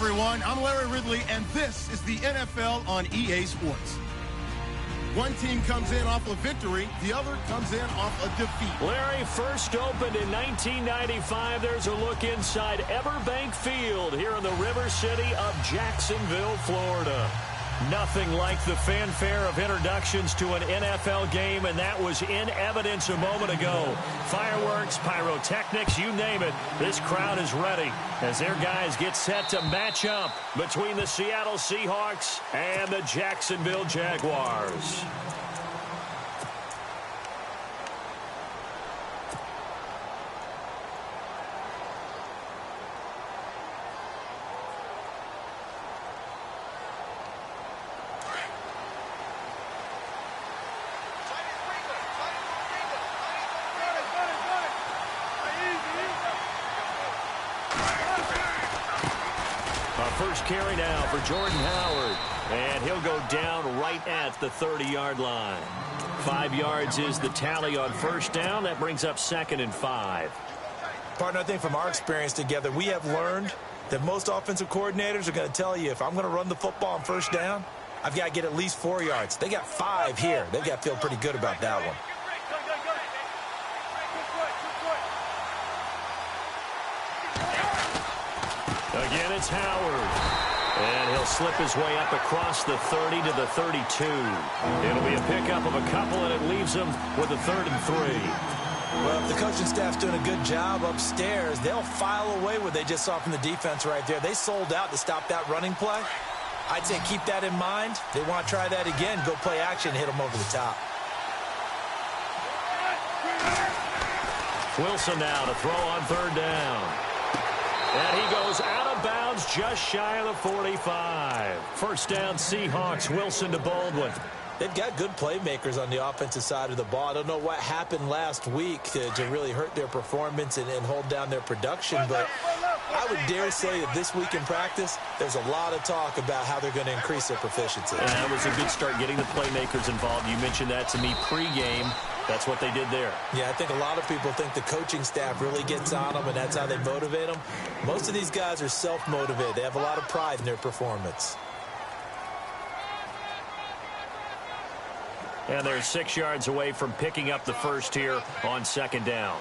everyone. I'm Larry Ridley, and this is the NFL on EA Sports. One team comes in off a victory, the other comes in off a defeat. Larry, first opened in 1995. There's a look inside Everbank Field here in the River City of Jacksonville, Florida. Nothing like the fanfare of introductions to an NFL game, and that was in evidence a moment ago. Fireworks, pyrotechnics, you name it. This crowd is ready as their guys get set to match up between the Seattle Seahawks and the Jacksonville Jaguars. First carry now for Jordan Howard, and he'll go down right at the 30-yard line. 5 yards is the tally on first down. That brings up 2nd and 5. Partner, I think from our experience together, we have learned that most offensive coordinators are going to tell you, if I'm going to run the football on first down, I've got to get at least 4 yards. They got 5 here. They've got to feel pretty good about that one. Again, it's Howard. And he'll slip his way up across the 30 to the 32. It'll be a pickup of a couple, and it leaves him with a 3rd and 3. Well, if the coaching staff's doing a good job upstairs, they'll file away what they just saw from the defense right there. They sold out to stop that running play. I'd say keep that in mind. They want to try that again, go play action, hit them over the top. Wilson now to throw on 3rd down. And he goes out of bounds just shy of the 45. First down, Seahawks. Wilson to Baldwin. They've got good playmakers on the offensive side of the ball. I don't know what happened last week to really hurt their performance and hold down their production, but I would dare say that this week in practice, there's a lot of talk about how they're going to increase their proficiency. And that was a good start getting the playmakers involved. You mentioned that to me pregame. That's what they did there. Yeah, I think a lot of people think the coaching staff really gets on them, and that's how they motivate them. Most of these guys are self-motivated. They have a lot of pride in their performance. And they're 6 yards away from picking up the first here on 2nd down.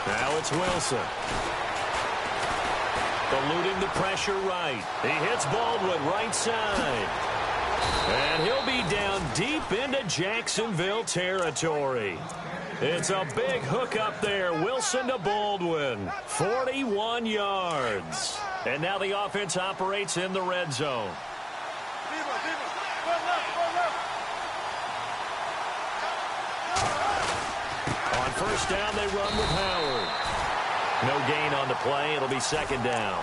Now it's Wilson. Eluding the pressure right. He hits Baldwin right side. And he'll be down deep into Jacksonville territory. It's a big hook up there. Wilson to Baldwin. 41 yards. And now the offense operates in the red zone. On first down, they run with Howard. No gain on the play. It'll be 2nd down.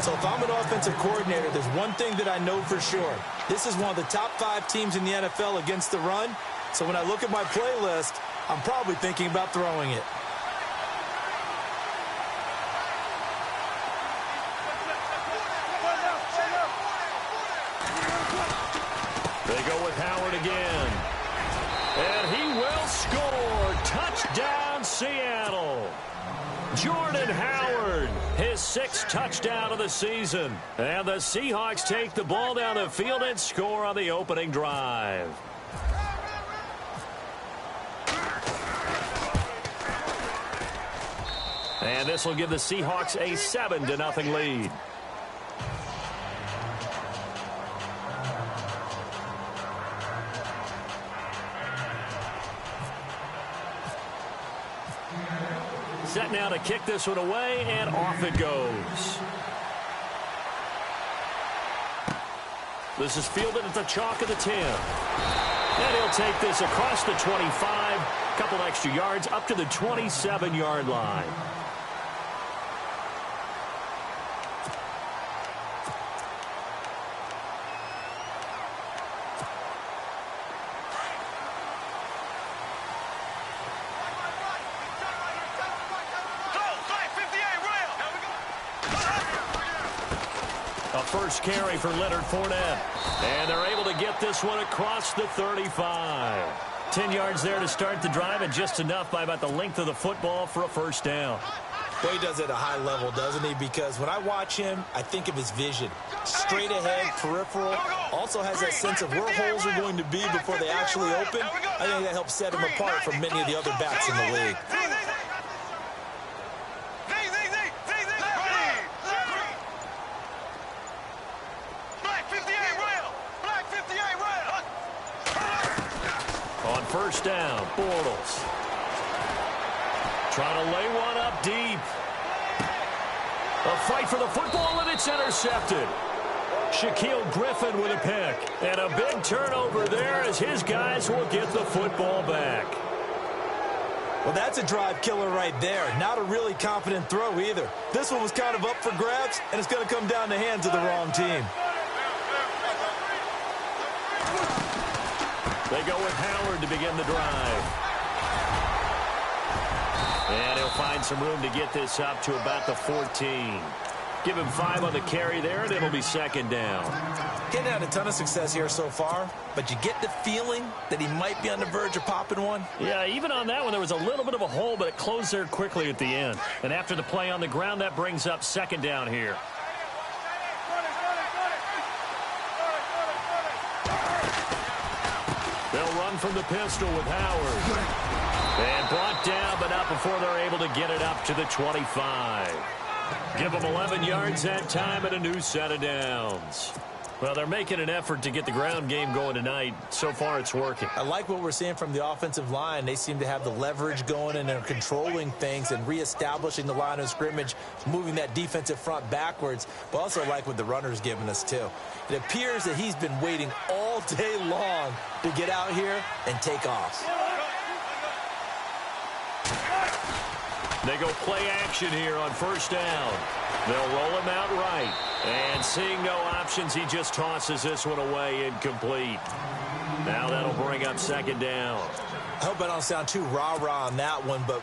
So if I'm an offensive coordinator, there's one thing that I know for sure. This is one of the top 5 teams in the NFL against the run. So when I look at my playlist, I'm probably thinking about throwing it. They go with Howard again. And he will score. Touchdown, Seattle. Jordan Howard, his 6th touchdown of the season. And the Seahawks take the ball down the field and score on the opening drive. And this will give the Seahawks a 7-0 lead. Set now to kick this one away, and off it goes. This is fielded at the chalk of the 10. And he'll take this across the 25, a couple extra yards up to the 27-yard line. First carry for Leonard Fournette. And they're able to get this one across the 35. 10 yards there to start the drive, and just enough by about the length of the football for a first down. Well, he does it at a high level, doesn't he? Because when I watch him, I think of his vision. Straight ahead, peripheral. Also has that sense of where holes are going to be before they actually open. I think that helps set him apart from many of the other backs in the league. On first down, Bortles. Trying to lay one up deep. A fight for the football, and it's intercepted. Shaquille Griffin with a pick. And a big turnover there as his guys will get the football back. Well, that's a drive killer right there. Not a really confident throw either. This one was kind of up for grabs, and it's going to come down the hands of the wrong team. They go with Howard to begin the drive. And he'll find some room to get this up to about the 14. Give him 5 on the carry there, and it'll be second down. Getting had a ton of success here so far, but you get the feeling that he might be on the verge of popping one. Yeah, even on that one, there was a little bit of a hole, but it closed there quickly at the end. And after the play on the ground, that brings up second down here. They'll run from the pistol with Howard. And brought down, but not before they're able to get it up to the 25. Give them 11 yards that time and a new set of downs. Well, they're making an effort to get the ground game going tonight. So far, it's working. I like what we're seeing from the offensive line. They seem to have the leverage going, and they're controlling things and reestablishing the line of scrimmage, moving that defensive front backwards. But also like what the runner's giving us, too. It appears that he's been waiting all day long to get out here and take off. They go play action here on first down. They'll roll him out right. And seeing no options, he just tosses this one away incomplete. Now that'll bring up second down. I hope I don't sound too rah-rah on that one, but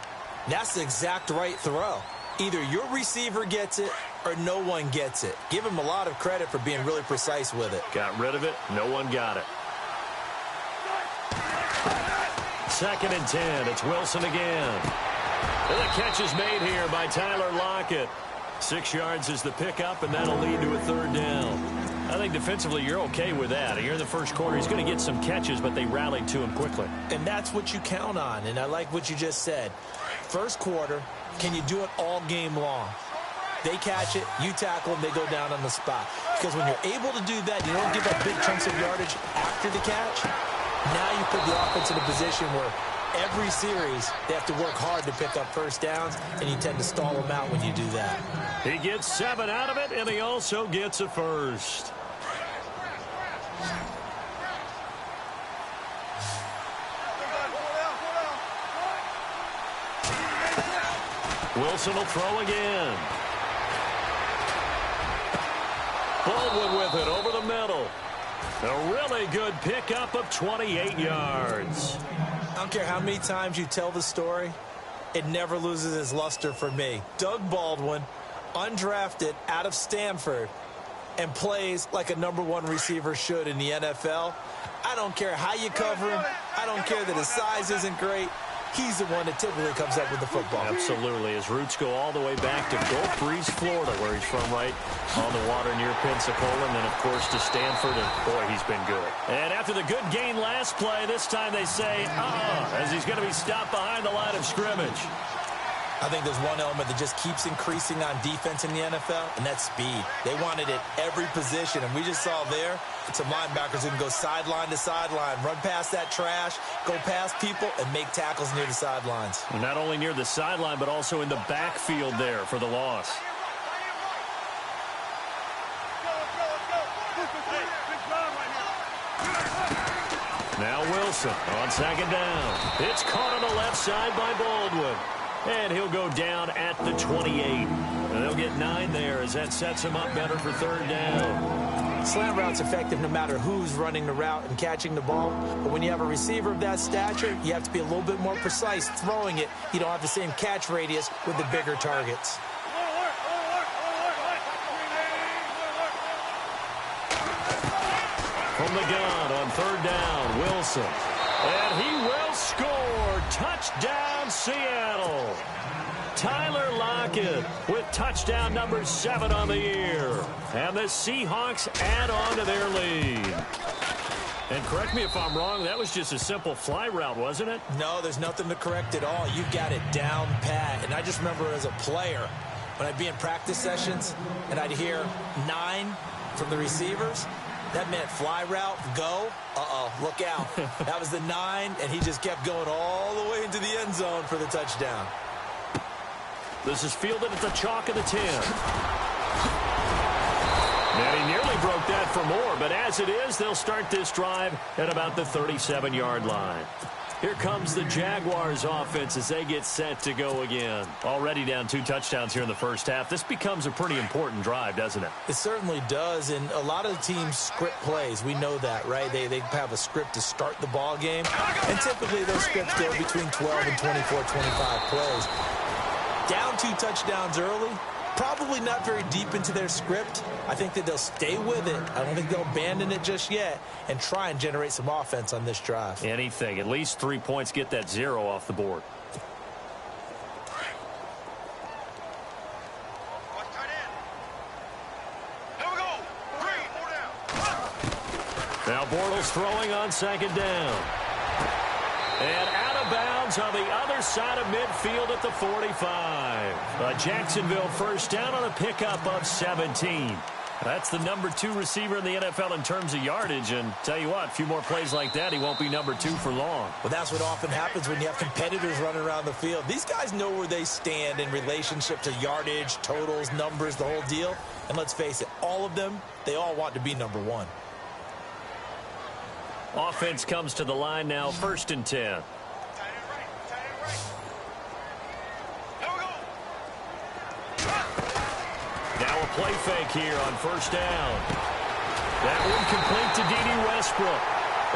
that's the exact right throw. Either your receiver gets it or no one gets it. Give him a lot of credit for being really precise with it. Got rid of it. No one got it. Second and 10. It's Wilson again. And the catch is made here by Tyler Lockett. 6 yards is the pickup, and that'll lead to a third down. I think defensively you're okay with that. Here in the first quarter, he's going to get some catches, but they rallied to him quickly. And that's what you count on, and I like what you just said. First quarter, can you do it all game long? They catch it, you tackle them, they go down on the spot. Because when you're able to do that, you don't give up big chunks of yardage after the catch. Now you put the offense in a position where every series, they have to work hard to pick up first downs, and you tend to stall them out when you do that. He gets 7 out of it, and he also gets a first. Wilson will throw again. Baldwin with it over the middle. A really good pickup of 28 yards. I don't care how many times you tell the story, it never loses its luster for me. Doug Baldwin, undrafted out of Stanford, and plays like a #1 receiver should in the NFL. I don't care how you cover him. I don't care that his size isn't great. He's the one that typically comes up with the football. Absolutely. His roots go all the way back to Gulf Breeze, Florida, where he's from, right on the water near Pensacola, and then, of course, to Stanford, and, boy, he's been good. And after the good gain last play, this time they say, as he's going to be stopped behind the line of scrimmage. I think there's one element that just keeps increasing on defense in the NFL, and that's speed. They want it at every position, and we just saw there some linebackers who can go sideline to sideline, run past that trash, go past people, and make tackles near the sidelines. Not only near the sideline, but also in the backfield there for the loss. Now Wilson on second down. It's caught on the left side by Baldwin. And he'll go down at the 28. And they'll get 9 there as that sets him up better for third down. Slant route's effective no matter who's running the route and catching the ball. But when you have a receiver of that stature, you have to be a little bit more precise throwing it. You don't have the same catch radius with the bigger targets. From the gun on third down, Wilson. And he will score. Touchdown, Seattle. Tyler Lockett with touchdown number 7 on the year. And the Seahawks add on to their lead. And correct me if I'm wrong, that was just a simple fly route, wasn't it? No, there's nothing to correct at all. You've got it down pat. And I just remember as a player, when I'd be in practice sessions and I'd hear 9 from the receivers, that meant fly route, go, look out. That was the 9, and he just kept going all the way into the end zone for the touchdown. This is fielded at the chalk of the 10. And he nearly broke that for more, but as it is, they'll start this drive at about the 37-yard line. Here comes the Jaguars offense as they get set to go again. Already down 2 touchdowns here in the first half. This becomes a pretty important drive, doesn't it? It certainly does, and a lot of teams script plays. We know that, right? They have a script to start the ball game, and typically those scripts go between 12 and 24, 25 plays. Down 2 touchdowns early, probably not very deep into their script. I think that they'll stay with it. I don't think they'll abandon it just yet and try and generate some offense on this drive. Anything. At least 3 points, get that 0 off the board. Now Bortles throwing on 2nd down. And out of bounds on the other side of midfield at the 45. A Jacksonville first down on a pickup of 17. That's the number 2 receiver in the NFL in terms of yardage. And tell you what, a few more plays like that, he won't be number 2 for long. Well, that's what often happens when you have competitors running around the field. These guys know where they stand in relationship to yardage, totals, numbers, the whole deal. And let's face it, all of them, they all want to be number 1. Offense comes to the line now, 1st and 10. Now a play fake here on 1st down. That one complete to D.D. Westbrook.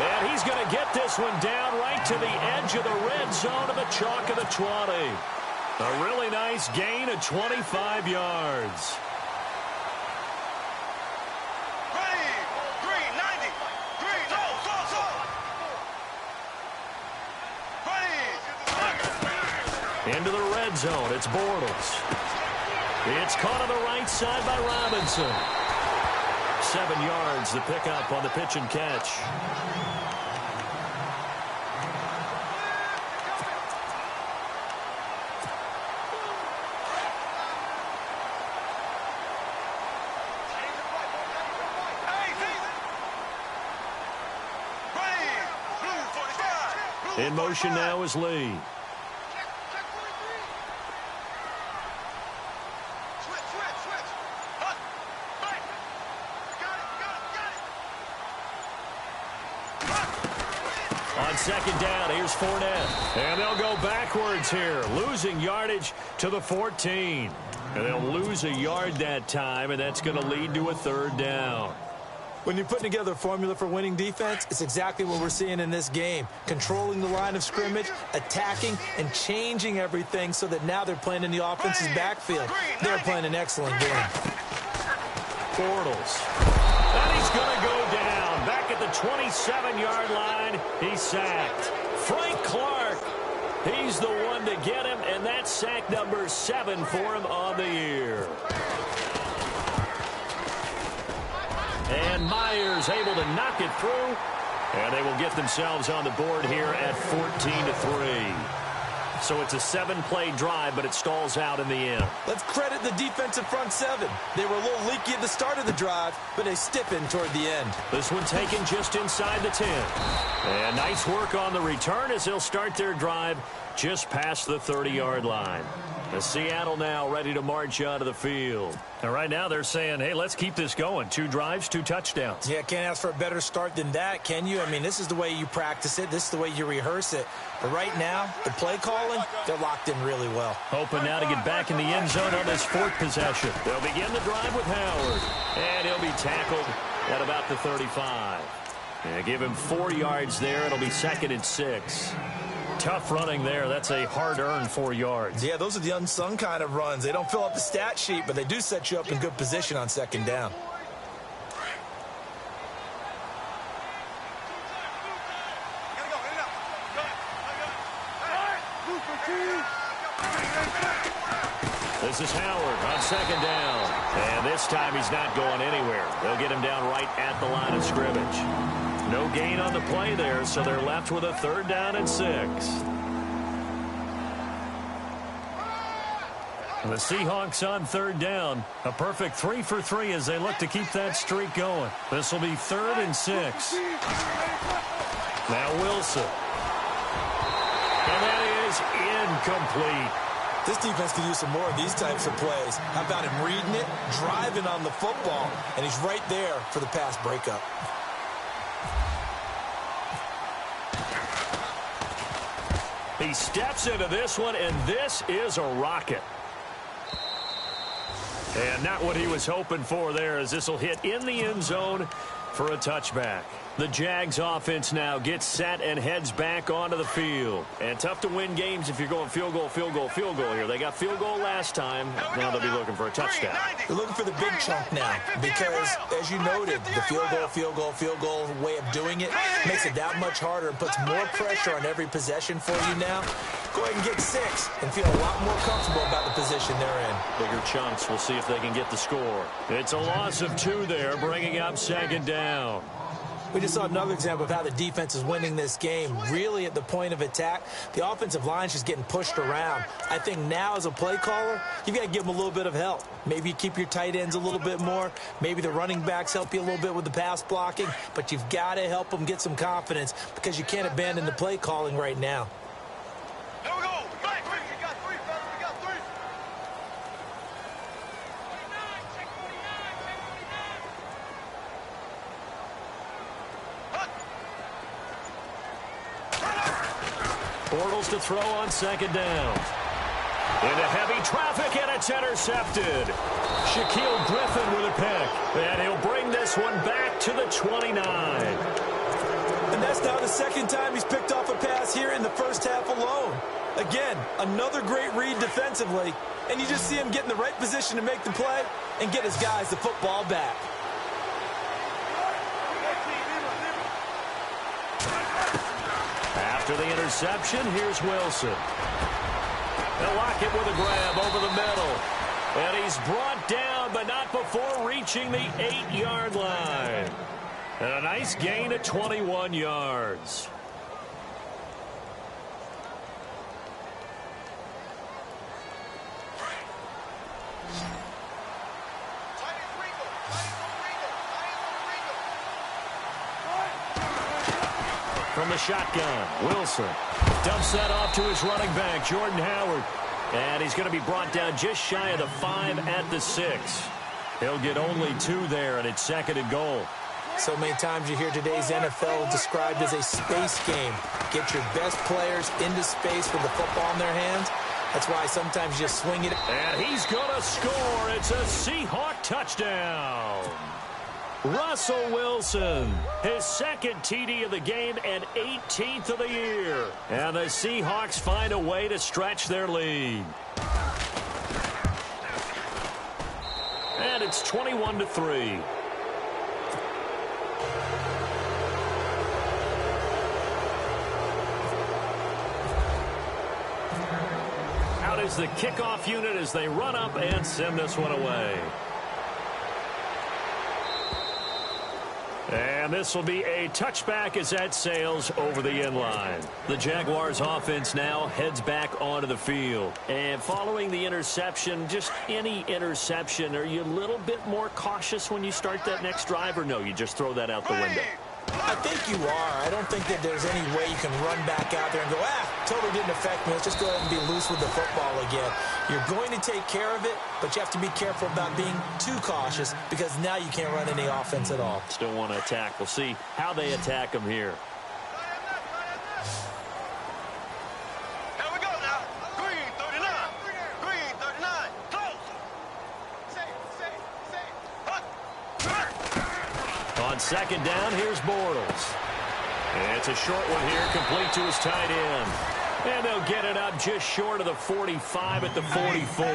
And he's going to get this one down right to the edge of the red zone of the chalk of the 20. A really nice gain of 25 yards. Into the red zone, it's Bortles. It's caught on the right side by Robinson. 7 yards, the pickup on the pitch and catch. In motion now is Lee. On 2nd down, here's Fournette. And they'll go backwards here, losing yardage to the 14. And they'll lose a yard that time, and that's going to lead to a 3rd down. When you're putting together a formula for winning defense, it's exactly what we're seeing in this game. Controlling the line of scrimmage, attacking, and changing everything so that now they're playing in the offense's backfield. They're playing an excellent game. Bortles. And he's going to go down. Back at the 27-yard line, he's sacked. Frank Clark, he's the one to get him, and that's sack number 7 for him on the year. And Myers able to knock it through, and they will get themselves on the board here at 14-3. So it's a 7-play drive, but it stalls out in the end. Let's credit the defensive front 7. They were a little leaky at the start of the drive, but they stiffened toward the end. This one taken just inside the 10. And nice work on the return as they'll start their drive just past the 30-yard line. The Seattle now ready to march out of the field. And right now they're saying, hey, let's keep this going. 2 drives, 2 touchdowns. Yeah, can't ask for a better start than that, can you? I mean, this is the way you practice it. This is the way you rehearse it. But right now, the play calling, they're locked in really well. Hoping now to get back in the end zone on this 4th possession. They'll begin the drive with Howard. And he'll be tackled at about the 35. Yeah, give him 4 yards there. It'll be 2nd and 6. Tough running there. That's a hard-earned 4 yards. Yeah, those are the unsung kind of runs. They don't fill up the stat sheet, but they do set you up in good position on 2nd down. This is Howard on second down. And this time he's not going anywhere. They'll get him down right at the line of scrimmage. No gain on the play there, so they're left with a 3rd down and 6. The Seahawks on 3rd down. A perfect 3 for 3 as they look to keep that streak going. This will be 3rd and 6. Now Wilson. And that is incomplete. This defense could use some more of these types of plays. How about him reading it, driving on the football, and he's right there for the pass breakup. He steps into this one, and this is a rocket. And not what he was hoping for there, as this will hit in the end zone for a touchback. The Jags offense now gets set and heads back onto the field. And tough to win games if you're going field goal, field goal, field goal here. They got field goal last time. Now they'll be looking for a touchdown. They're looking for the big chunk now because, as you noted, the field goal way of doing it makes it that much harder and puts more pressure on every possession for you now. Go ahead and get 6 and feel a lot more comfortable about the position they're in. Bigger chunks. We'll see if they can get the score. It's a loss of 2 there, bringing up 2nd down. We just saw another example of how the defense is winning this game. Really at the point of attack, the offensive line's just getting pushed around. I think now as a play caller, you've got to give them a little bit of help. Maybe you keep your tight ends a little bit more. Maybe the running backs help you a little bit with the pass blocking. But you've got to help them get some confidence because you can't abandon the play calling right now. Bortles to throw on 2nd down. Into heavy traffic, and it's intercepted. Shaquille Griffin with a pick. And he'll bring this one back to the 29. And that's now the 2nd time he's picked off a pass here in the first half alone. Again, another great read defensively. And you just see him get in the right position to make the play and get his guys the football back. After the interception, here's Wilson. They'll lock it with a grab over the middle. And he's brought down, but not before reaching the 8-yard line. And a nice gain at 21 yards. From the shotgun, Wilson dumps that off to his running back, Jordan Howard. And he's going to be brought down just shy of the 5 at the 6. He'll get only 2 there, and it's 2nd and goal. So many times you hear today's NFL described as a space game. Get your best players into space with the football in their hands. That's why sometimes you just swing it. And he's going to score. It's a Seahawk touchdown. Russell Wilson, his 2nd TD of the game and 18th of the year. And the Seahawks find a way to stretch their lead. And it's 21-3. Out is the kickoff unit as they run up and send this one away. And this will be a touchback as that sails over the end line. The Jaguars offense now heads back onto the field. And following the interception, just any interception, are you a little bit more cautious when you start that next drive, or no, you just throw that out the window? I think you are. I don't think that there's any way you can run back out there and go, totally didn't affect me. Let's just go ahead and be loose with the football again. You're going to take care of it, but you have to be careful about being too cautious because now you can't run any offense at all. Still want to attack. We'll see how they attack them here. Here we go now. Green 39. Green 39. Close. On 2nd down, here's Bortles. And it's a short one here, complete to his tight end. And they'll get it up just short of the 45 at the 44.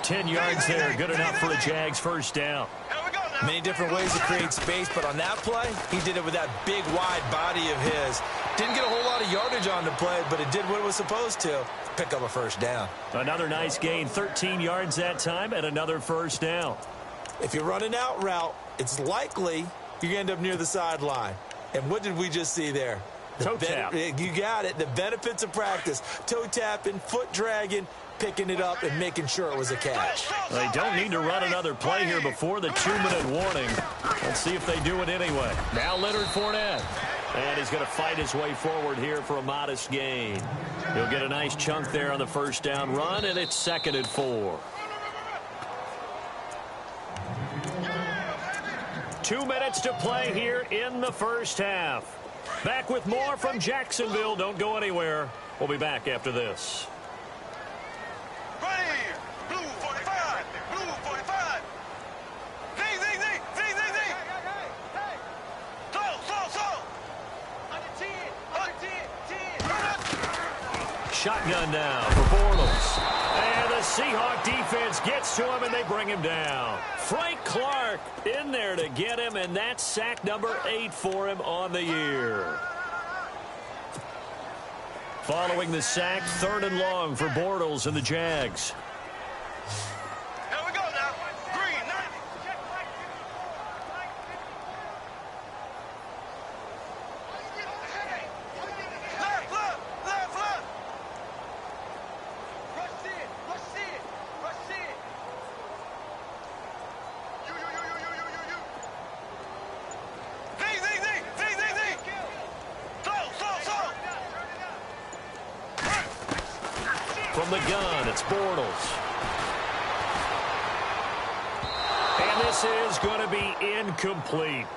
10 yards there, good enough for a Jags 1st down. Many different ways to create space, but on that play, he did it with that big, wide body of his. Didn't get a whole lot of yardage on the play, but it did what it was supposed to. Pick up a first down. Another nice gain, 13 yards that time, and another first down. If you run an out route, it's likely you end up near the sideline. And what did we just see there? Toe tap. You got it. The benefits of practice. Toe tapping, foot dragging, picking it up, and making sure it was a catch. They don't need to run another play here before the 2-minute warning. Let's see if they do it anyway. Now Leonard Fournette. And he's going to fight his way forward here for a modest gain. He'll get a nice chunk there on the first down run, and it's 2nd and 4. 2 minutes to play here in the first half. Back with more from Jacksonville. Don't go anywhere. We'll be back after this. Right here. Blue 45. Blue 45. Zing, zing, zing. Zing, zing, zing. Hey. So. Under 10. Shotgun now for Bortles. And the Seahawks defense gets to him, and they bring him down. Frank Clark in there to get him, and that's sack number 8 for him on the year. Following the sack, 3rd and long for Bortles and the Jags. Here we go now. Green, 90. Left. Rush it. You. Zing. So. From the gun, it's Bortles. And this is going to be incomplete.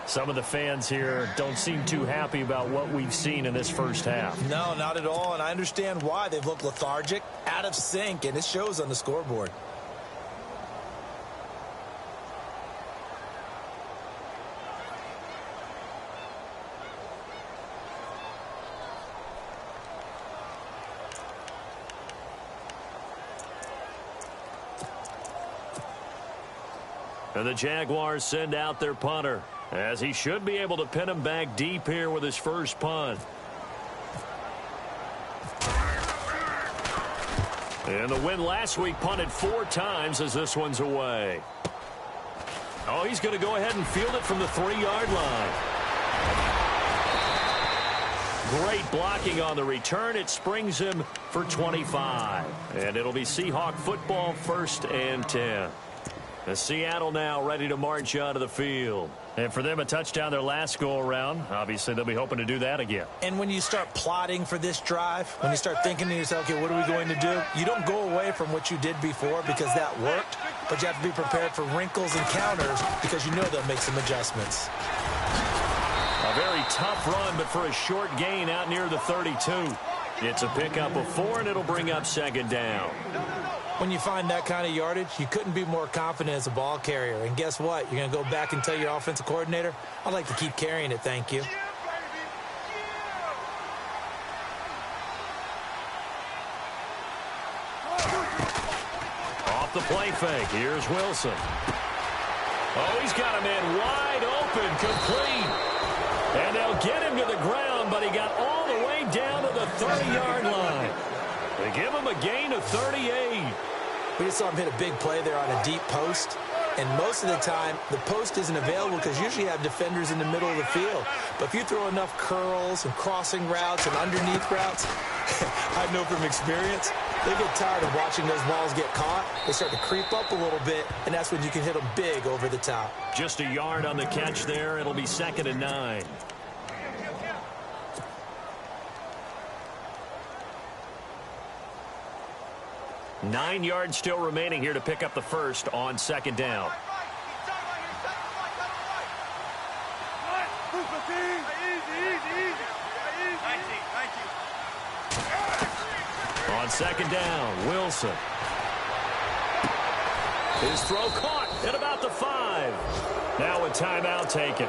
Some of the fans here don't seem too happy about what we've seen in this first half. No, not at all, and I understand why. They've looked lethargic, out of sync, and it shows on the scoreboard. And the Jaguars send out their punter, as he should be able to pin him back deep here with his first punt. And the win last week punted 4 times as this one's away. Oh, he's going to go ahead and field it from the 3-yard line. Great blocking on the return. It springs him for 25. And it'll be Seahawk football, 1st and 10. Seattle now ready to march onto the field. And for them, a touchdown their last go-around. Obviously, they'll be hoping to do that again. And when you start plotting for this drive, when you start thinking to yourself, okay, what are we going to do? You don't go away from what you did before because that worked, but you have to be prepared for wrinkles and counters because you know they'll make some adjustments. A very tough run, but for a short gain out near the 32. It's a pickup of 4, and it'll bring up 2nd down. When you find that kind of yardage, you couldn't be more confident as a ball carrier. And guess what? You're going to go back and tell your offensive coordinator, I'd like to keep carrying it, thank you. Off the play fake, here's Wilson. Oh, he's got a man wide open, complete. And they'll get him to the ground, but he got all the way down to the 30-yard line. They give him a gain of 38. We just saw him hit a big play there on a deep post. And most of the time, the post isn't available because usually you have defenders in the middle of the field. But if you throw enough curls and crossing routes and underneath routes, I know from experience, they get tired of watching those balls get caught. They start to creep up a little bit, and that's when you can hit them big over the top. Just a yard on the catch there. It'll be 2nd and 9. Nine yards still remaining here to pick up the first on 2nd down. On 2nd down, Wilson. His throw caught at about the 5. Now a timeout taken.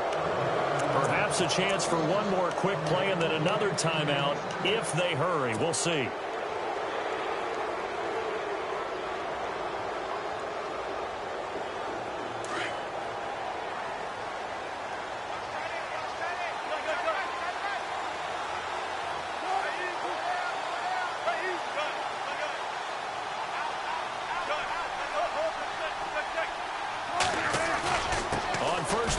Perhaps a chance for one more quick play and then another timeout if they hurry. We'll see.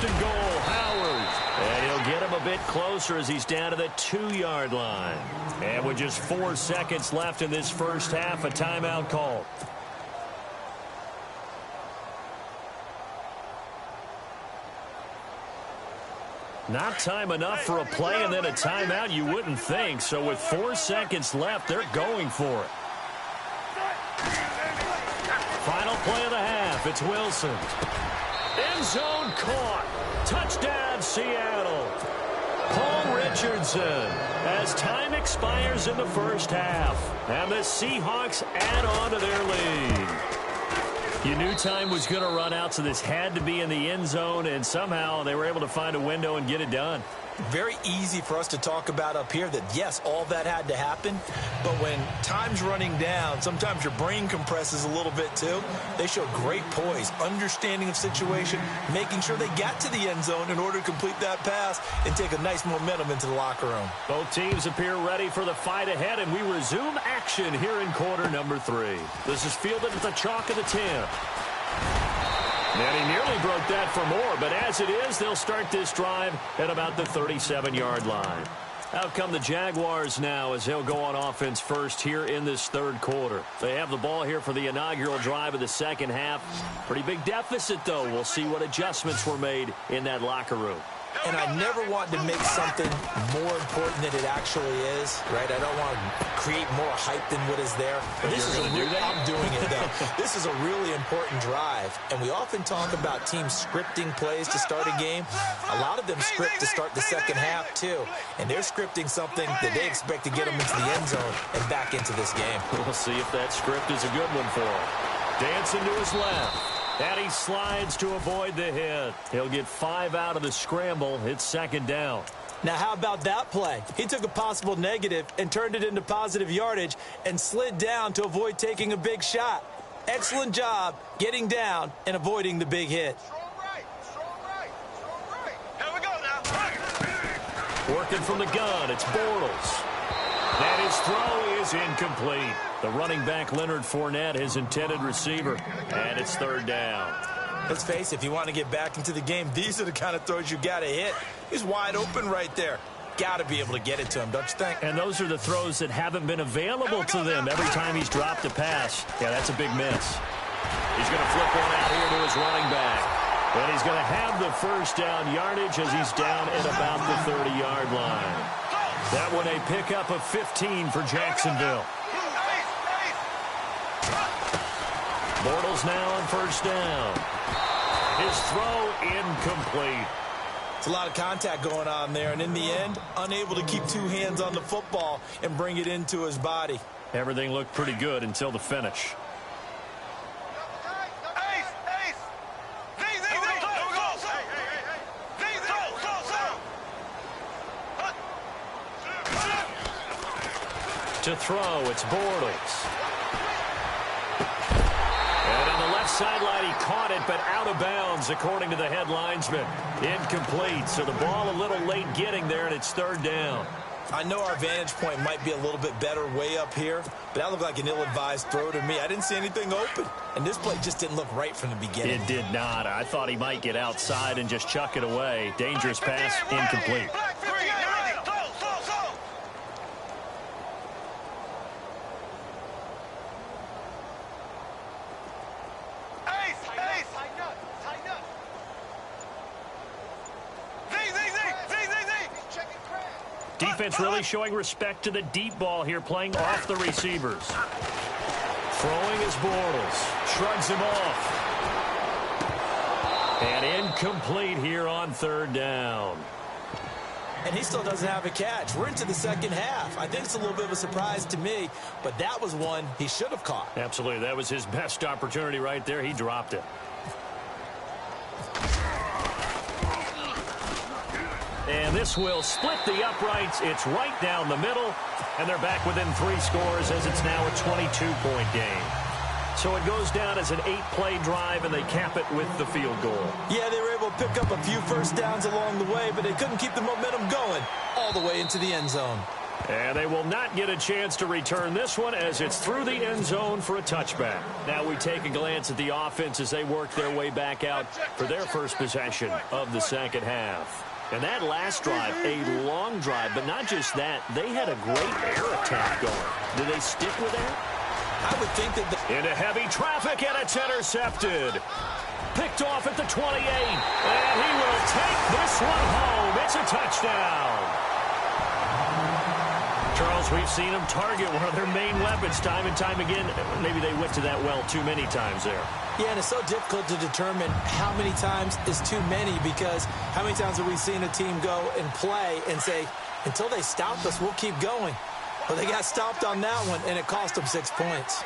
first and goal, Howard. And he'll get him a bit closer as he's down to the 2-yard line. And with just 4 seconds left in this first half, a timeout call. Not time enough for a play and then a timeout, you wouldn't think. So with 4 seconds left, they're going for it. Final play of the half. It's Wilson. End zone caught. Touchdown, Seattle. Paul Richardson as time expires in the first half. And the Seahawks add on to their lead. You knew time was going to run out, so this had to be in the end zone, and somehow they were able to find a window and get it done. Very easy for us to talk about up here that, yes, all that had to happen, but when time's running down, sometimes your brain compresses a little bit too. They showed great poise, understanding of situation, making sure they got to the end zone in order to complete that pass and take a nice momentum into the locker room. Both teams appear ready for the fight ahead, and we resume action here in quarter number 3. This is fielded at the chalk of the 10. And he nearly broke that for more, but as it is, they'll start this drive at about the 37-yard line. Out come the Jaguars now as they'll go on offense first here in this third quarter. They have the ball here for the inaugural drive of the second half. Pretty big deficit, though. We'll see what adjustments were made in that locker room. And I never want to make something more important than it actually is, right? I don't want to create more hype than what is there. But this is I'm doing it, though. This is a really important drive. And we often talk about teams scripting plays to start a game. A lot of them script to start the second half, too. And they're scripting something that they expect to get them into the end zone and back into this game. We'll see if that script is a good one for him. Dancing to his left. And he slides to avoid the hit. He'll get 5 out of the scramble. It's second down. Now, how about that play? He took a possible negative and turned it into positive yardage and slid down to avoid taking a big shot. Excellent job getting down and avoiding the big hit. Here we go now. Working from the gun, it's Bortles. And his throw is incomplete. The running back, Leonard Fournette, his intended receiver. And it's third down. Let's face it, if you want to get back into the game, these are the kind of throws you got to hit. He's wide open right there. Got to be able to get it to him, don't you think? And those are the throws that haven't been available to them every time he's dropped a pass. Yeah, that's a big miss. He's going to flip one out here to his running back. And he's going to have the first down yardage as he's down at about the 30-yard line. That one a pickup of 15 for Jacksonville. Bortles now on first down. His throw incomplete. It's a lot of contact going on there, and in the end, unable to keep 2 hands on the football and bring it into his body. Everything looked pretty good until the finish. To throw, it's Bortles. And on the left sideline, he caught it, but out of bounds, according to the head linesman. Incomplete, so the ball a little late getting there, and it's third down. I know our vantage point might be a little bit better way up here, but that looked like an ill-advised throw to me. I didn't see anything open, and this play just didn't look right from the beginning. It did not. I thought he might get outside and just chuck it away. Dangerous pass, incomplete. Defense really showing respect to the deep ball here, playing off the receivers. Throwing is Bortles. Shrugs him off. And incomplete here on third down. And he still doesn't have a catch. We're into the second half. I think it's a little bit of a surprise to me, but that was one he should have caught. Absolutely. That was his best opportunity right there. He dropped it. And this will split the uprights. It's right down the middle. And they're back within 3 scores as it's now a 22-point game. So it goes down as an 8-play drive, and they cap it with the field goal. Yeah, they were able to pick up a few first downs along the way, but they couldn't keep the momentum going all the way into the end zone. And they will not get a chance to return this one as it's through the end zone for a touchback. Now we take a glance at the offense as they work their way back out for their first possession of the second half. And that last drive, a long drive, but not just that. They had a great air attack going. Do they stick with that? I would think that into heavy traffic, and it's intercepted. Picked off at the 28. And he will take this one home. It's a touchdown. Charles, we've seen them target one of their main weapons time and time again. Maybe they went to that well too many times there. Yeah, and it's so difficult to determine how many times is too many, because how many times have we seen a team go and play and say, until they stop us, we'll keep going. Well, they got stopped on that one, and it cost them 6 points.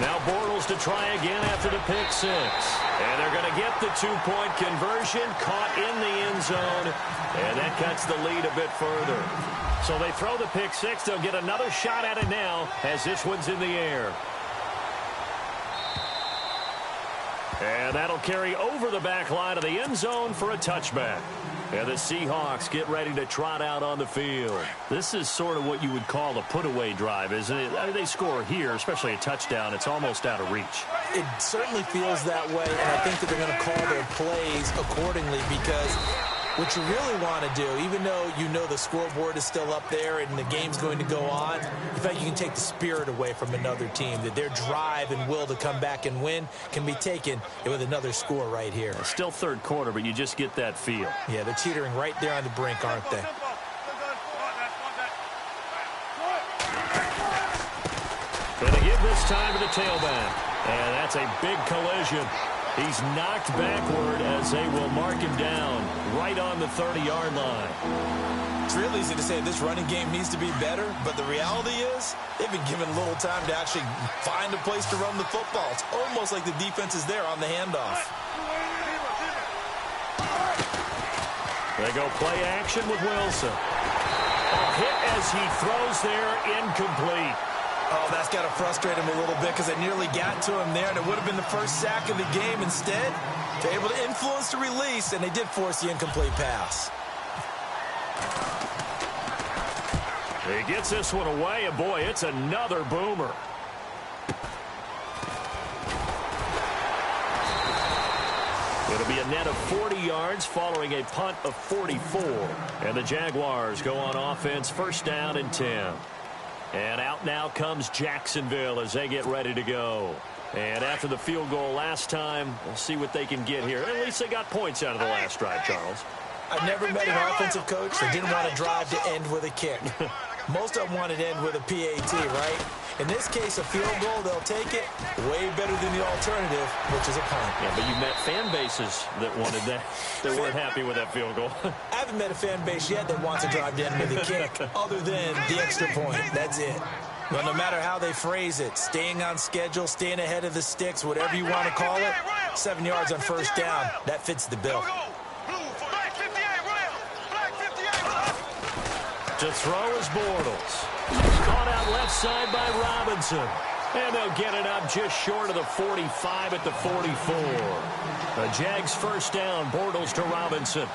Now Bortles to try again after the pick six. And they're going to get the two-point conversion, caught in the end zone, and that cuts the lead a bit further. So they throw the pick six. They'll get another shot at it now as this one's in the air. And that'll carry over the back line of the end zone for a touchback. And the Seahawks get ready to trot out on the field. This is sort of what you would call a put-away drive, isn't it? I mean, they score here, especially a touchdown. It's almost out of reach. It certainly feels that way, and I think that they're going to call their plays accordingly, because what you really want to do, even though you know the scoreboard is still up there and the game's going to go on, in fact, you can take the spirit away from another team, that their drive and will to come back and win can be taken with another score right here. It's still third quarter, but you just get that feel. Yeah, they're teetering right there on the brink, aren't they? Going to give this time to the tailback. And that's a big collision. He's knocked backward as they will mark him down right on the 30-yard line. It's real easy to say this running game needs to be better, but the reality is they've been given little time to actually find a place to run the football. It's almost like the defense is there on the handoff. They go play action with Wilson. A hit as he throws there, incomplete. Oh, that's got to frustrate him a little bit, because they nearly got to him there, and it would have been the first sack of the game. Instead, they're able to influence the release, and they did force the incomplete pass. He gets this one away, and boy, it's another boomer. It'll be a net of 40 yards following a punt of 44. And the Jaguars go on offense, first down and 10. And out now comes Jacksonville as they get ready to go. And after the field goal last time, we'll see what they can get here. At least they got points out of the last drive, Charles. I've never met an offensive coach that didn't want to drive to end with a kick. Most of them wanted to end with a PAT, right? In this case, a field goal, they'll take it way better than the alternative, which is a punt. Yeah, but you met fan bases that wanted that, that weren't happy with that field goal. I haven't met a fan base yet that wants to drive to end with a kick, other than the extra point. That's it. Well, no matter how they phrase it, staying on schedule, staying ahead of the sticks, whatever you want to call it, 7 yards on first down, that fits the bill. To throw is Bortles. Caught out left side by Robinson. And they'll get it up just short of the 45 at the 44. The Jags first down, Bortles to Robinson.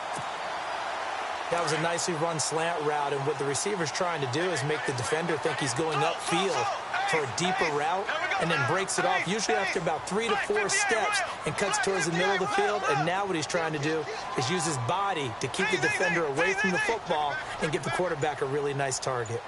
That was a nicely run slant route, and what the receiver's trying to do is make the defender think he's going upfield for a deeper route, and then breaks it off, usually after about 3 to 4 steps, and cuts towards the middle of the field. And now what he's trying to do is use his body to keep the defender away from the football and give the quarterback a really nice target.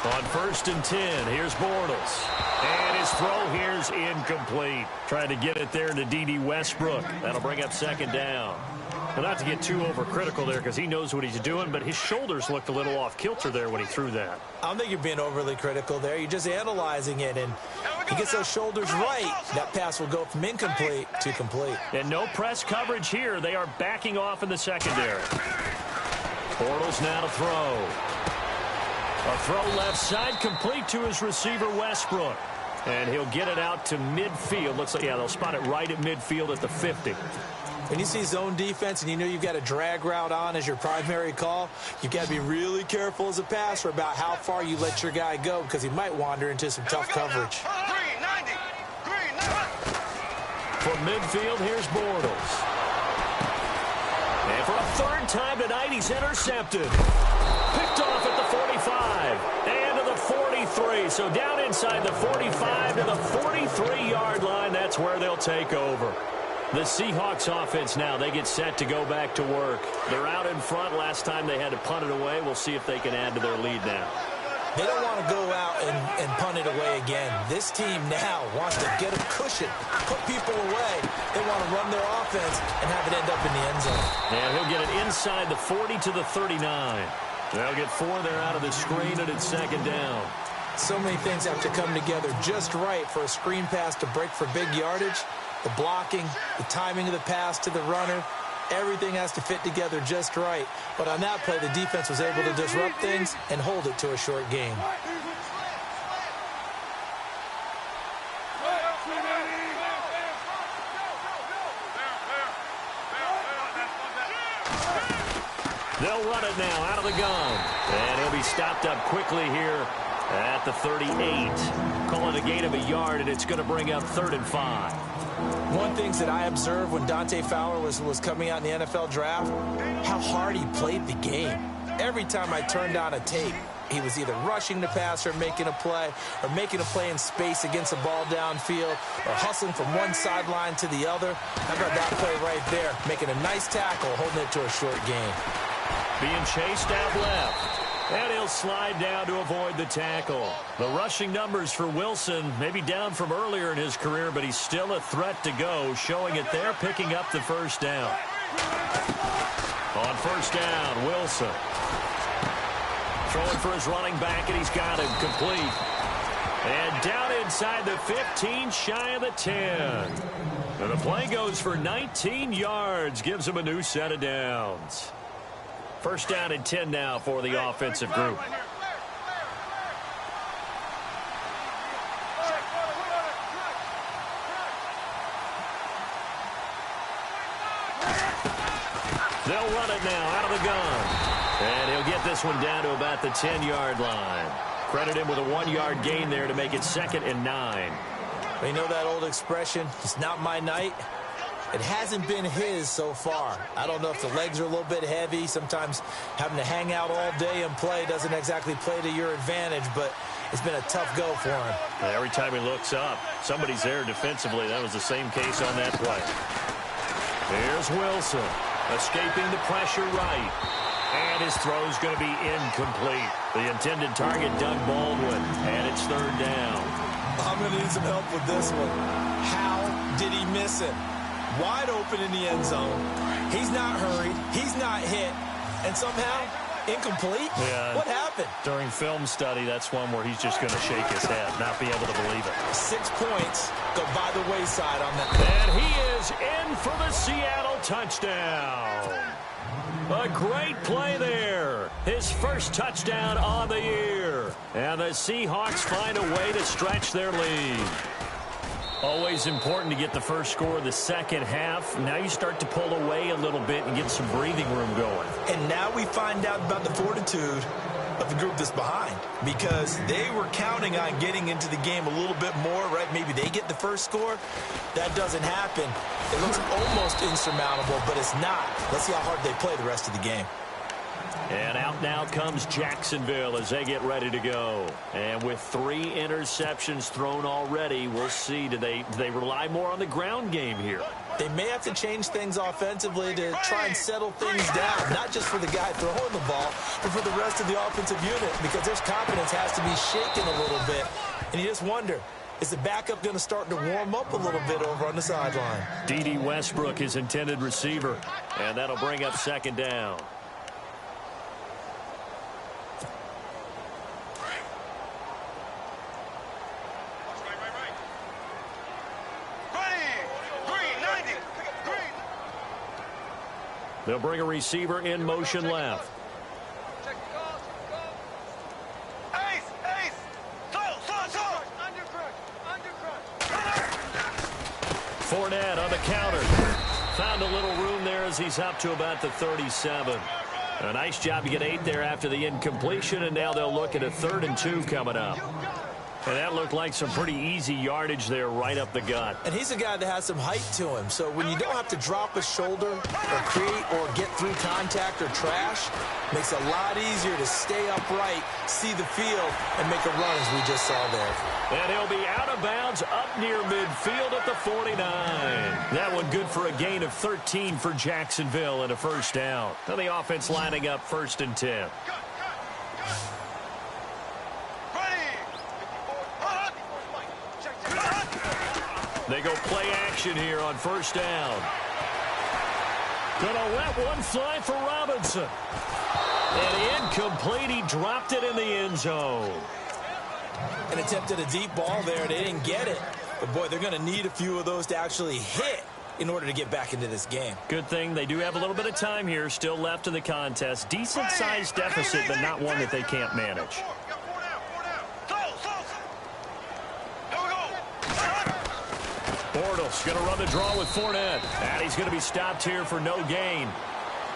On first and 10, here's Bortles. And his throw here's incomplete. Trying to get it there to D.D. Westbrook. That'll bring up second down. Well, not to get too overcritical there, because he knows what he's doing, but his shoulders looked a little off kilter there when he threw that. I don't think you're being overly critical there. You're just analyzing it, and he gets those shoulders right. That pass will go from incomplete to complete. And no press coverage here. They are backing off in the secondary. Bortles now to throw. A throw left side, complete to his receiver, Westbrook. And he'll get it out to midfield. Looks like, yeah, they'll spot it right at midfield at the 50. When you see zone defense and you know you've got a drag route on as your primary call, you've got to be really careful as a passer about how far you let your guy go, because he might wander into some tough coverage. For from midfield, here's Bortles. And for a third time tonight, he's intercepted. Picked off at the 45 and to the 43. So down inside the 45 to the 43-yard line. That's where they'll take over. The Seahawks offense now, they get set to go back to work. They're out in front. Last time they had to punt it away. We'll see if they can add to their lead now. They don't want to go out and punt it away again. This team now wants to get a cushion, put people away. They want to run their offense and have it end up in the end zone. And he'll get it inside the 40 to the 39. They'll get 4 there out of the screen, and it's second down. So many things have to come together just right for a screen pass to break for big yardage. The blocking, the timing of the pass to the runner, everything has to fit together just right. But on that play, the defense was able to disrupt things and hold it to a short game. They'll run it now out of the gun. And he'll be stopped up quickly here at the 38. Call it a gain of a yard, and it's going to bring up 3rd and 5. One thing that I observed when Dante Fowler was coming out in the NFL draft, how hard he played the game. Every time I turned on a tape, he was either rushing the passer, making a play, or making a play in space against a ball downfield, or hustling from one sideline to the other. How about that play right there? Making a nice tackle, holding it to a short gain. Being chased out left. And he'll slide down to avoid the tackle. The rushing numbers for Wilson maybe down from earlier in his career, but he's still a threat to go, showing it there, picking up the first down. On first down, Wilson. Throwing for his running back, and he's got him complete. And down inside the 15, shy of the 10. And the play goes for 19 yards, gives him a new set of downs. First down and 10 now for the offensive group. They'll run it now out of the gun. And he'll get this one down to about the 10-yard line. Credit him with a 1-yard gain there to make it 2nd and 9. You know that old expression, it's not my night? It hasn't been his so far. I don't know if the legs are a little bit heavy. Sometimes having to hang out all day and play doesn't exactly play to your advantage, but it's been a tough go for him. Every time he looks up, somebody's there defensively. That was the same case on that play. Here's Wilson, escaping the pressure right. And his throw's going to be incomplete. The intended target, Doug Baldwin, and it's 3rd down. I'm going to need some help with this one. How did he miss it? Wide open in the end zone. He's not hurried. He's not hit. And somehow, incomplete? Yeah. What happened? During film study, that's one where he's just going to shake his head, not be able to believe it. 6 points go by the wayside on that. And he is in for the Seattle touchdown. A great play there. His first touchdown on the year. And the Seahawks find a way to stretch their lead. Always important to get the first score of the second half. Now you start to pull away a little bit and get some breathing room going. And now we find out about the fortitude of the group that's behind, because they were counting on getting into the game a little bit more, right? Maybe they get the first score. That doesn't happen. It looks almost insurmountable, but it's not. Let's see how hard they play the rest of the game. And out now comes Jacksonville as they get ready to go. And with 3 interceptions thrown already, we'll see. Do they rely more on the ground game here? They may have to change things offensively to try and settle things down, not just for the guy throwing the ball, but for the rest of the offensive unit, because their confidence has to be shaken a little bit. And you just wonder, is the backup going to start to warm up a little bit over on the sideline? D.D. Westbrook, his intended receiver. And that'll bring up 2nd down. They'll bring a receiver in motion left. Fournette on the counter. Found a little room there as he's up to about the 37. A nice job to get 8 there after the incompletion, and now they'll look at a 3rd and 2 coming up. And that looked like some pretty easy yardage there right up the gut. And he's a guy that has some height to him. So when you don't have to drop a shoulder or create or get through contact or trash, makes it a lot easier to stay upright, see the field, and make a run as we just saw there. And he'll be out of bounds up near midfield at the 49. That one good for a gain of 13 for Jacksonville and a first down. Now the offense lining up 1st and 10. They go play action here on 1st down. Gonna let one fly for Robinson. And incomplete. He dropped it in the end zone. And attempted a deep ball there. They didn't get it. But, boy, they're going to need a few of those to actually hit in order to get back into this game. Good thing they do have a little bit of time here still left in the contest. Decent-sized deficit, but not one that they can't manage. Bortles going to run the draw with Fournette. And he's going to be stopped here for no gain.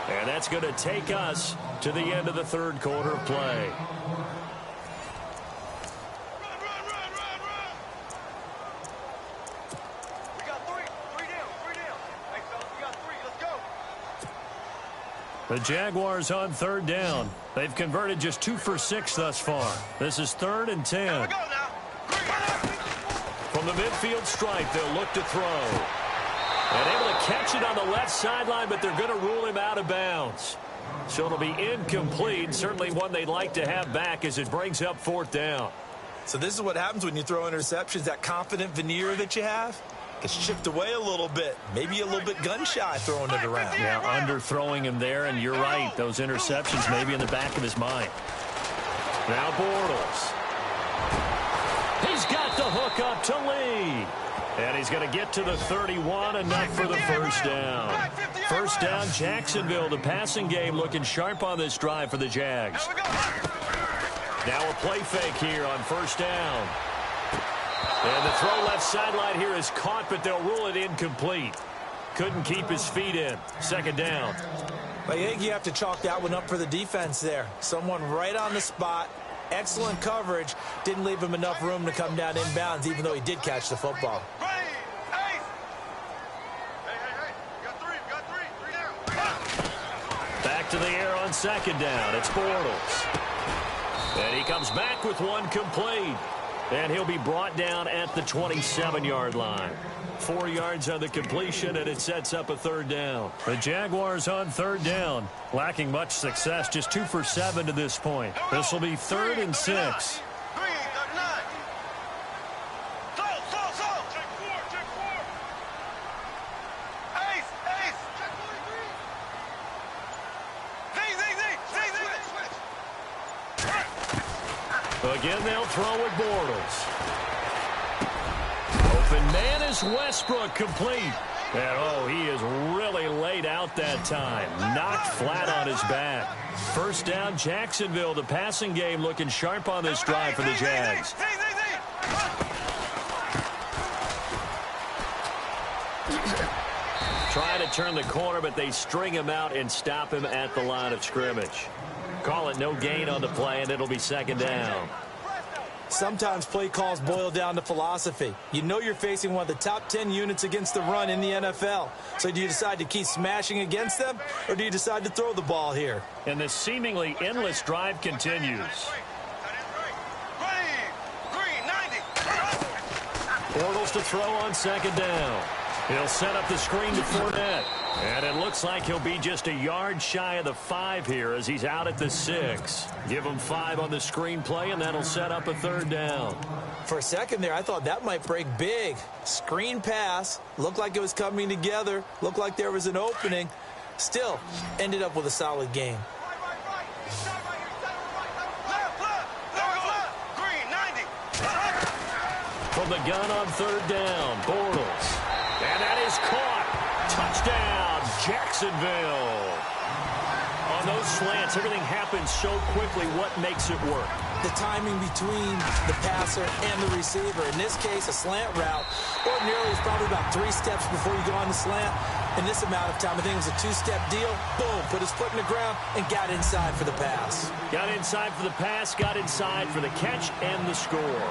And that's going to take us to the end of the 3rd quarter of play. We got three down. Hey, fellas, we got 3. Let's go. The Jaguars on 3rd down. They've converted just 2 for 6 thus far. This is 3rd and 10. Here we go now. From the midfield stripe, they'll look to throw. And able to catch it on the left sideline, but they're going to rule him out of bounds. So it'll be incomplete. Certainly one they'd like to have back as it brings up 4th down. So this is what happens when you throw interceptions. That confident veneer that you have gets chipped away a little bit. Maybe a little bit gun-shy throwing it around. Yeah, underthrowing him there, and you're right. Those interceptions may be in the back of his mind. Now Bortles. He's got the hook up to Lee. And he's going to get to the 31, enough for the first down. First down, Jacksonville. The passing game looking sharp on this drive for the Jags. Now a play fake here on 1st down. And the throw left sideline here is caught, but they'll rule it incomplete. Couldn't keep his feet in. 2nd down. I think you have to chalk that one up for the defense there. Someone right on the spot. Excellent coverage. Didn't leave him enough room to come down inbounds, even though he did catch the football. Hey. We got 3 down. Back to the air on 2nd down. It's Bortles. And he comes back with one complete. And he'll be brought down at the 27-yard line. 4 yards on the completion, and it sets up a 3rd down. The Jaguars on 3rd down. Lacking much success, just 2 for 7 to this point. This will be 3rd and 6. 3, 9. Check 4. Ace. Check 4. Z. Again, they'll throw with Bortles. Open man is Westbrook, complete. And, he is really laid out that time. Knocked flat on his back. First down, Jacksonville. The passing game looking sharp on this drive for the Jags. Trying to turn the corner, but they string him out and stop him at the line of scrimmage. Call it no gain on the play, and it'll be 2nd down. Sometimes play calls boil down to philosophy. You know you're facing one of the top 10 units against the run in the NFL. So do you decide to keep smashing against them, or do you decide to throw the ball here? And the seemingly endless drive continues. Bortles to throw on 2nd down. He'll set up the screen to Fournette. And it looks like he'll be just a yard shy of the 5 here as he's out at the 6. Give him 5 on the screen play, and that'll set up a 3rd down. For a second there, I thought that might break big. Screen pass. Looked like it was coming together. Looked like there was an opening. Still, ended up with a solid game. From the gun on 3rd down, Bortles. And that is caught. Touchdown, Jacksonville. On those slants, everything happens so quickly. What makes it work? The timing between the passer and the receiver. In this case, a slant route. Ordinarily, it's probably about 3 steps before you go on the slant. In this amount of time, I think it was a 2-step deal. Boom, put his foot in the ground and got inside for the pass. Got inside for the pass, got inside for the catch and the score.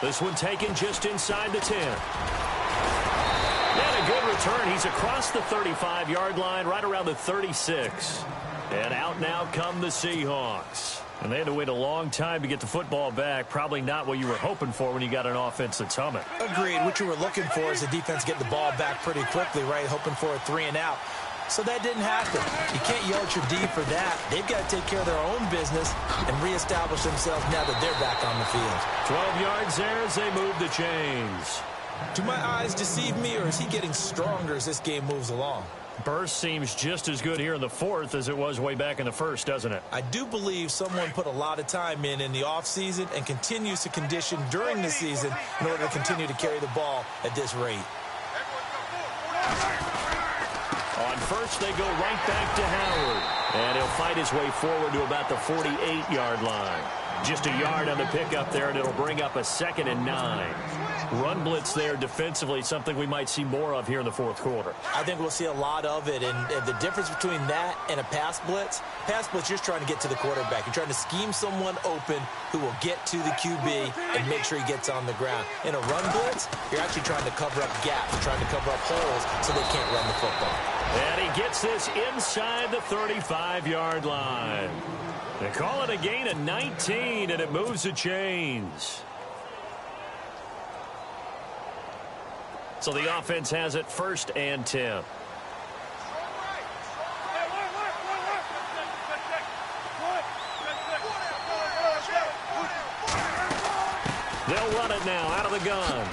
This one taken just inside the 10. And a good return. He's across the 35-yard line, right around the 36. And out now come the Seahawks. And they had to wait a long time to get the football back. Probably not what you were hoping for when you got an offense that's humming. Agreed. What you were looking for is the defense getting the ball back pretty quickly, right? Hoping for a 3-and-out. So that didn't happen. You can't yell at your D for that. They've got to take care of their own business and reestablish themselves now that they're back on the field. 12 yards there as they move the chains. Do my eyes deceive me, or is he getting stronger as this game moves along? Burst seems just as good here in the fourth as it was way back in the first, doesn't it? I do believe someone put a lot of time in the offseason and continues to condition during the season in order to continue to carry the ball at this rate. On first, they go right back to Howard. And he'll fight his way forward to about the 48-yard line. Just a yard on the pickup there, and it'll bring up a 2nd and 9. Run blitz there defensively, something we might see more of here in the fourth quarter. I think we'll see a lot of it, and the difference between that and a pass blitz, you're just trying to get to the quarterback. You're trying to scheme someone open who will get to the QB and make sure he gets on the ground. In a run blitz, you're actually trying to cover up gaps, trying to cover up holes so they can't run the football. And he gets this inside the 35-yard line. They call it a gain of 19, and it moves the chains. So the offense has it 1st and 10. They'll run it now out of the gun.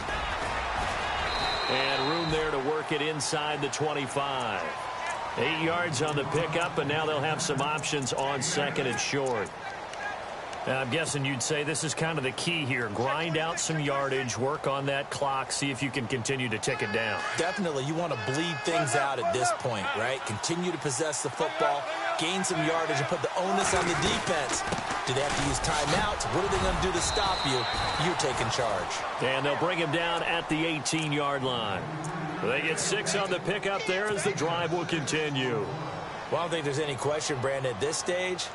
And room there to work it inside the 25. 8 yards on the pickup, and now they'll have some options on 2nd and short. Now, I'm guessing you'd say this is kind of the key here. Grind out some yardage, work on that clock, see if you can continue to tick it down. Definitely. You want to bleed things out at this point, right? Continue to possess the football, gain some yardage, and put the onus on the defense. Do they have to use timeouts? What are they going to do to stop you? You're taking charge. And they'll bring him down at the 18-yard line. They get 6 on the pickup there as the drive will continue. Well, I don't think there's any question, Brandon, at this stage.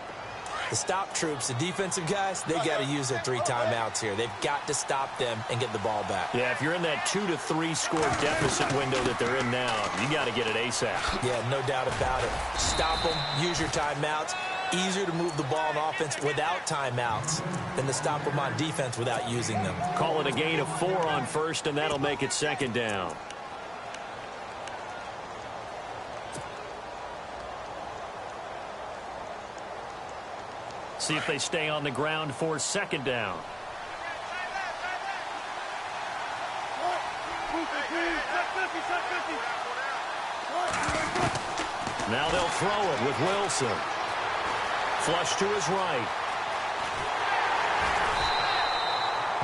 The stop troops, the defensive guys, they got to use their 3 timeouts here. They've got to stop them and get the ball back. Yeah, if you're in that 2 to 3 score deficit window that they're in now, you got to get it ASAP. Yeah, no doubt about it. Stop them, use your timeouts. Easier to move the ball on offense without timeouts than to stop them on defense without using them. Call it a gain of 4 on first, and that'll make it 2nd down. See if they stay on the ground for 2nd down. Now they'll throw it with Wilson. Flush to his right.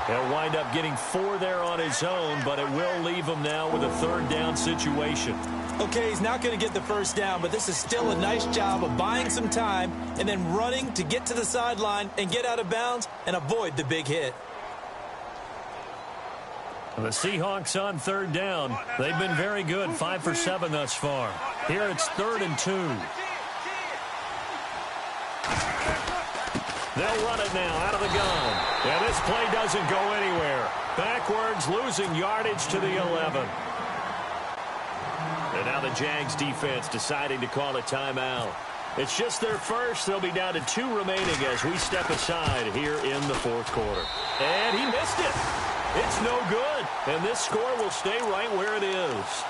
He'll wind up getting 4 there on his own, but it will leave him now with a 3rd down situation. Okay, he's not going to get the 1st down, but this is still a nice job of buying some time and then running to get to the sideline and get out of bounds and avoid the big hit. The Seahawks on 3rd down. They've been very good, 5 for 7 thus far. Here it's 3rd and 2. They'll run it now out of the gun. And this play doesn't go anywhere. Backwards, losing yardage to the 11. And now the Jags defense deciding to call a timeout. It's just their first. They'll be down to 2 remaining as we step aside here in the 4th quarter. And he missed it. It's no good. And this score will stay right where it is.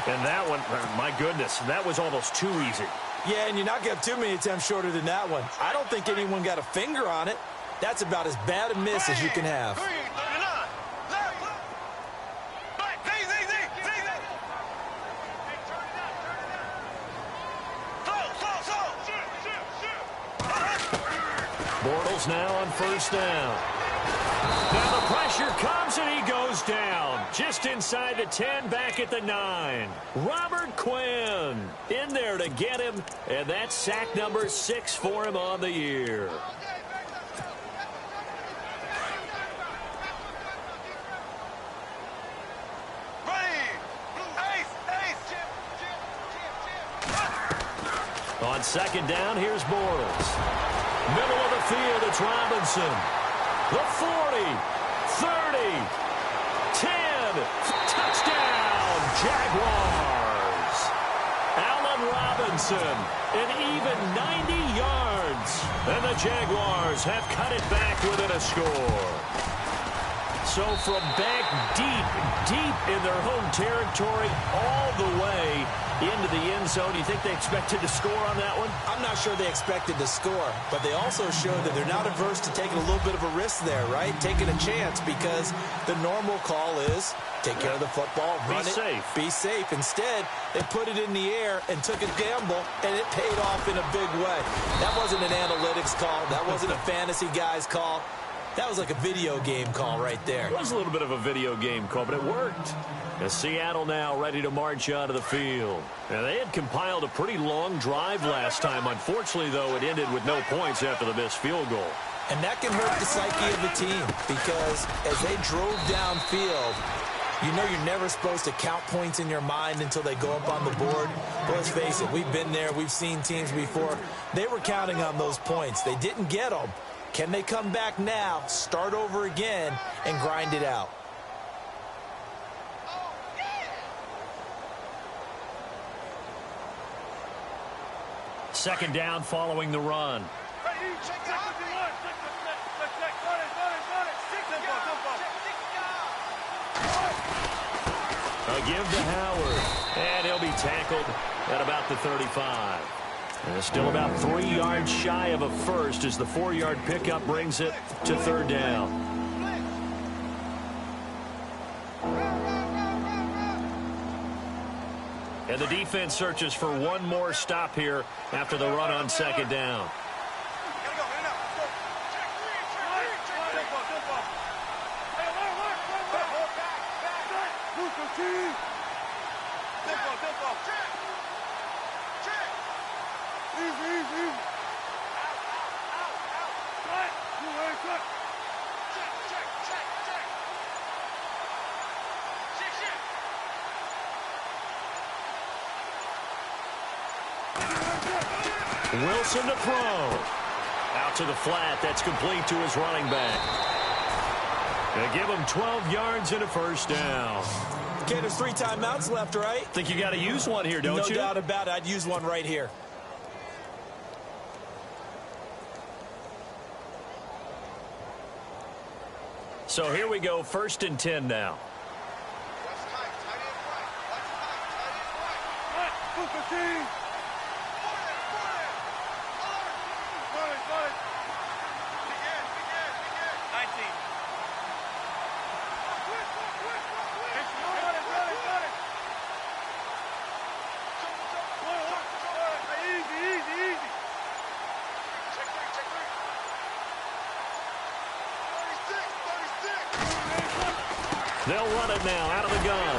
And that one, my goodness, that was almost too easy. Yeah, and you're not going to have too many attempts shorter than that one. I don't think anyone got a finger on it. That's about as bad a miss as you can have. Bortles now on 1st down. Now the pressure comes and he goes down. Just inside the 10, back at the 9. Robert Quinn in there to get him. And that's sack number 6 for him on the year. On 2nd down, here's Bortles. Middle of the field, it's Robinson. The 40, 30, 10, touchdown, Jaguars. Allen Robinson, an even 90 yards. And the Jaguars have cut it back within a score. So from back deep in their home territory, all the way into the end zone, do you think they expected to score on that one? I'm not sure they expected to score, but they also showed that they're not averse to taking a little bit of a risk there, right? Taking a chance, because the normal call is take care of the football, run it, be safe. Instead, they put it in the air and took a gamble, and it paid off in a big way. That wasn't an analytics call. That wasn't a fantasy guy's call. That was like a video game call right there. It was a little bit of a video game call, but it worked. As Seattle now ready to march out of the field. Now, they had compiled a pretty long drive last time. Unfortunately, though, it ended with no points after the missed field goal. And that can hurt the psyche of the team, because as they drove downfield, you know you're never supposed to count points in your mind until they go up on the board. But let's face it, we've been there. We've seen teams before. They were counting on those points. They didn't get them. Can they come back now, start over again, and grind it out? Second down following the run. A give to Howard, and he'll be tackled at about the 35. And still about 3 yards shy of a first as the 4-yard pickup brings it to third down. And the defense searches for one more stop here after the run on second down. Wilson to throw. Out to the flat. That's complete to his running back. They give him 12 yards and a first down. Okay, there's 3 timeouts left, right? Think you got to use one here, don't you? No doubt about it. I'd use one right here. So here we go, 1st and 10 now. They'll run it now out of the gun.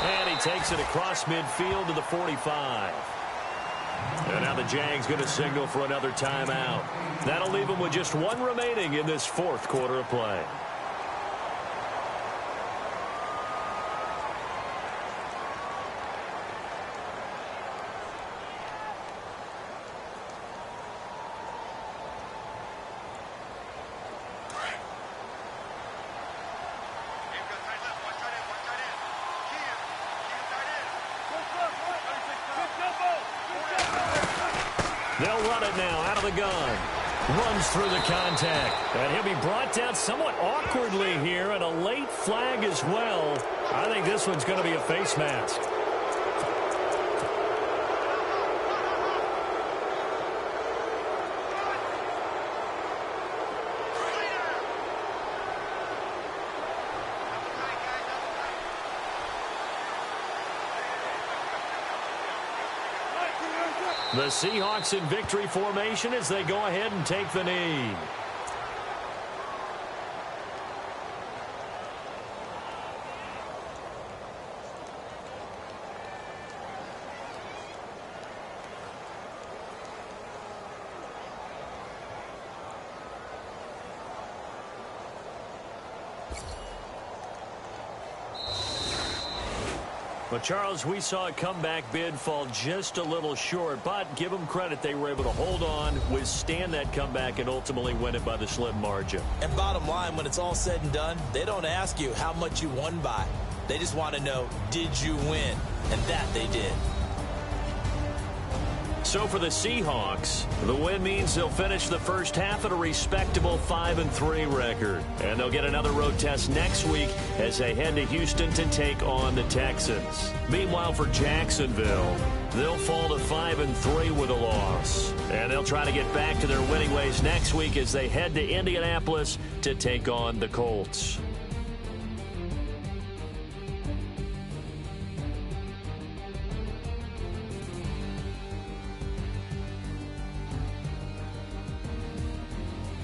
And he takes it across midfield to the 45. And now the Jags going to signal for another timeout. That'll leave them with just 1 remaining in this 4th quarter of play. They'll run it now out of the gun. Runs through the contact. And he'll be brought down somewhat awkwardly here, and a late flag as well. I think this one's going to be a face mask. The Seahawks in victory formation as they go ahead and take the knee. Well, Charles, we saw a comeback bid fall just a little short, but give them credit. They were able to hold on, withstand that comeback, and ultimately win it by the slim margin. And bottom line, when it's all said and done, they don't ask you how much you won by. They just want to know, did you win? And that they did. So for the Seahawks, the win means they'll finish the first half at a respectable 5-3 record. And they'll get another road test next week as they head to Houston to take on the Texans. Meanwhile, for Jacksonville, they'll fall to 5-3 with a loss. And they'll try to get back to their winning ways next week as they head to Indianapolis to take on the Colts.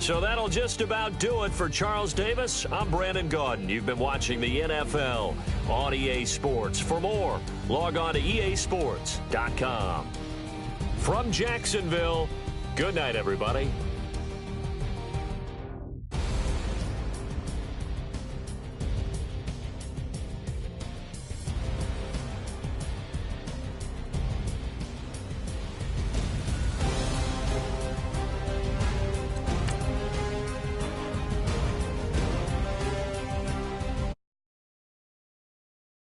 So that'll just about do it for Charles Davis. I'm Brandon Gaudin. You've been watching the NFL on EA Sports. For more, log on to easports.com. From Jacksonville, good night, everybody.